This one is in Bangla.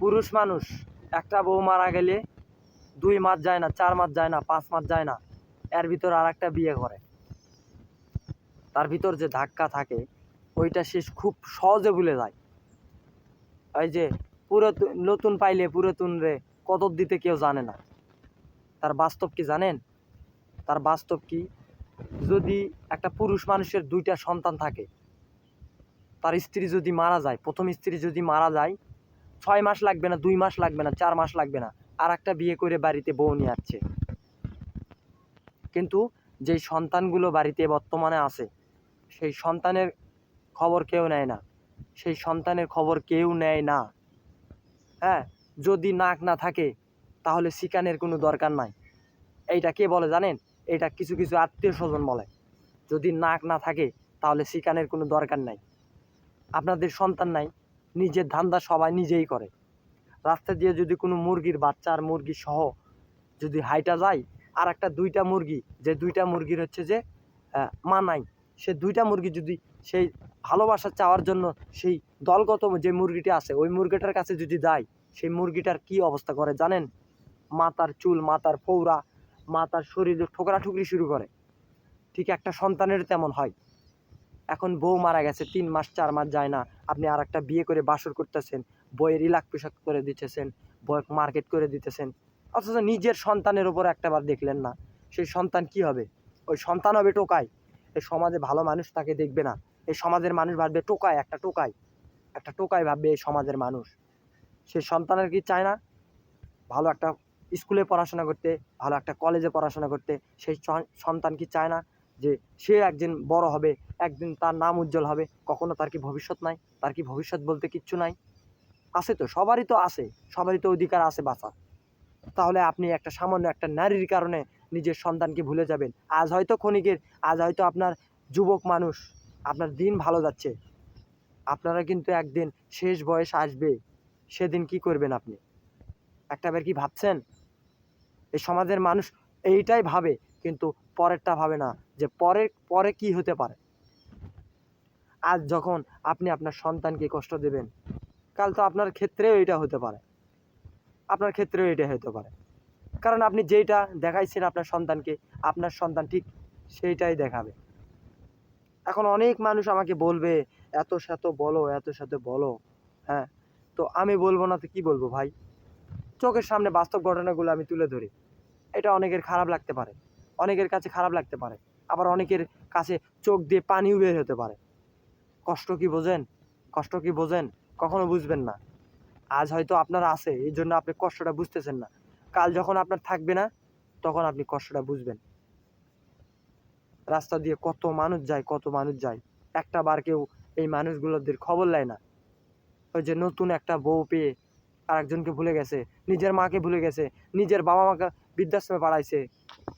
পুরুষ মানুষ একটা বউ মারা গেলে 2 মাস যায় না, 4 মাস যায় না, 5 মাস যায় না, এর ভিতর আর একটা বিয়ে করে। তার ভিতর যে ধাক্কা থাকে ওইটা সে খুব সহজে ভুলে যায়। ওই যে নতুন পাইলে পুরাতন রে কদর দিতে কেউ জানে না। তার বাস্তব কি জানেন? তার বাস্তব কি, যদি একটা পুরুষ মানুষের 2টা সন্তান থাকে, তার স্ত্রী যদি মারা যায়, প্রথম স্ত্রী যদি মারা যায়, 6 মাস লাগবে না, 2 মাস লাগবে না, 4 মাস লাগবে না, আর একটা বিয়ে করে বাড়িতে বউ নিয়ে আসছে। কিন্তু যেই সন্তানগুলো বাড়িতে বর্তমানে আছে, সেই সন্তানের খবর কেউ নেয় না। সেই সন্তানের খবর কেউ নেয় না। হ্যাঁ, যদি নাক না থাকে তাহলে শিকানের কোনো দরকার নাই। এইটা কে বলে জানেন? এটা কিছু কিছু আত্মীয় স্বজন বলে। যদি নাক না থাকে তাহলে শিকানের কোনো দরকার নাই। আপনাদের সন্তান নাই, নিজের ধান্দা সবাই নিজেই করে। রাস্তা দিয়ে যদি কোনো মুরগির বাচ্চা আর মুরগি সহ যদি হাইটা যায়, আর একটা 2টা মুরগি, যে 2টা মুরগির হচ্ছে যে মা নাই, সে 2টা মুরগি যদি সেই ভালোবাসা চাওয়ার জন্য সেই দলগত যে মুরগিটা আছে ওই মুরগিটার কাছে যদি যায়, সেই মুরগিটার কি অবস্থা করে জানেন? মাথার চুল, মাথার ফৌরা, মাথার শরীরে ঠোকরাঠুকরি শুরু করে। ঠিক একটা সন্তানের তেমন হয়। এখন বউ মারা গেছে, 3 মাস 4 মাস যায় না, আপনি আর একটা বিয়ে করে বাসর করতেছেন, বইয়ের ইলাক পোশাক করে দিতেছেন, বই মার্কেট করে দিতেছেন, অথচ নিজের সন্তানের উপর একটাবার দেখলেন না। সেই সন্তান কি হবে? ওই সন্তান হবে টোকাই। এই সমাজে ভালো মানুষ তাকে দেখবে না। এই সমাজের মানুষ ভাববে টোকাই, একটা টোকাই ভাববে এই সমাজের মানুষ। সেই সন্তানের কি চায় না ভালো একটা স্কুলে পড়াশোনা করতে, ভালো একটা কলেজে পড়াশোনা করতে? সেই সন্তান কি চায় না যে সে একদিন বড় হবে, একদিন তার নাম উজ্জ্বল হবে? কখনো তার কি ভবিষ্যৎ নাই? তার কি ভবিষ্যৎ বলতে কিচ্ছু নাই? আছে তো, সবারই তো আছে, সবারই তো অধিকার আছে বাঁচার। তাহলে আপনি একটা সামান্য একটা নারীর কারণে নিজের সন্তানকে ভুলে যাবেন। আজ হয়তো ক্ষণিকের, আজ হয়তো আপনার যুবক মানুষ, আপনার দিন ভালো যাচ্ছে, আপনারা কিন্তু একদিন শেষ বয়স আসবে, সেদিন কি করবেন আপনি? একটাবার কি ভাবছেন? এই সমাজের মানুষ এইটাই ভাবে, কিন্তু পরেরটা ভাবে না, যে পরে পরে কি হতে পারে। আজ যখন আপনি আপনার সন্তানকে কষ্ট দেবেন, কাল তো আপনার ক্ষেত্রেও এটা হতে পারে, আপনার ক্ষেত্রেও এটা হতে পারে। কারণ আপনি যেইটা দেখাইছেন আপনার সন্তানকে, আপনার সন্তান ঠিক সেইটাই দেখাবে। এখন অনেক মানুষ আমাকে বলবে, এত শত বলো, এত শত বলো। হ্যাঁ, তো আমি বলবো না তো কি বলবো ভাই? চোখের সামনে বাস্তব ঘটনাগুলো আমি তুলে ধরি। এটা অনেকের খারাপ লাগতে পারে, অনেকের কাছে খারাপ লাগতে পারে, আবার অনেকের কাছে চোখ দিয়ে পানিও বের হতে পারে। কষ্ট কি বোঝেন? কষ্ট কি বোঝেন? কখনো বুঝবেন না। আজ হয়তো আপনার আছে, এই জন্য আপনি কষ্টটা বুঝতেছেন না। কাল যখন আপনার থাকবে না, তখন আপনি কষ্টটা বুঝবেন। রাস্তা দিয়ে কত মানুষ যায়, কত মানুষ যায়, একটা বার কেউ এই মানুষগুলোদের খবর নেয় না। ওই যে নতুন একটা বউ পেয়ে আরেকজনকে ভুলে গেছে, নিজের মাকে ভুলে গেছে, নিজের বাবা মাকে বৃদ্ধাশ্রমে পাঠাইছে,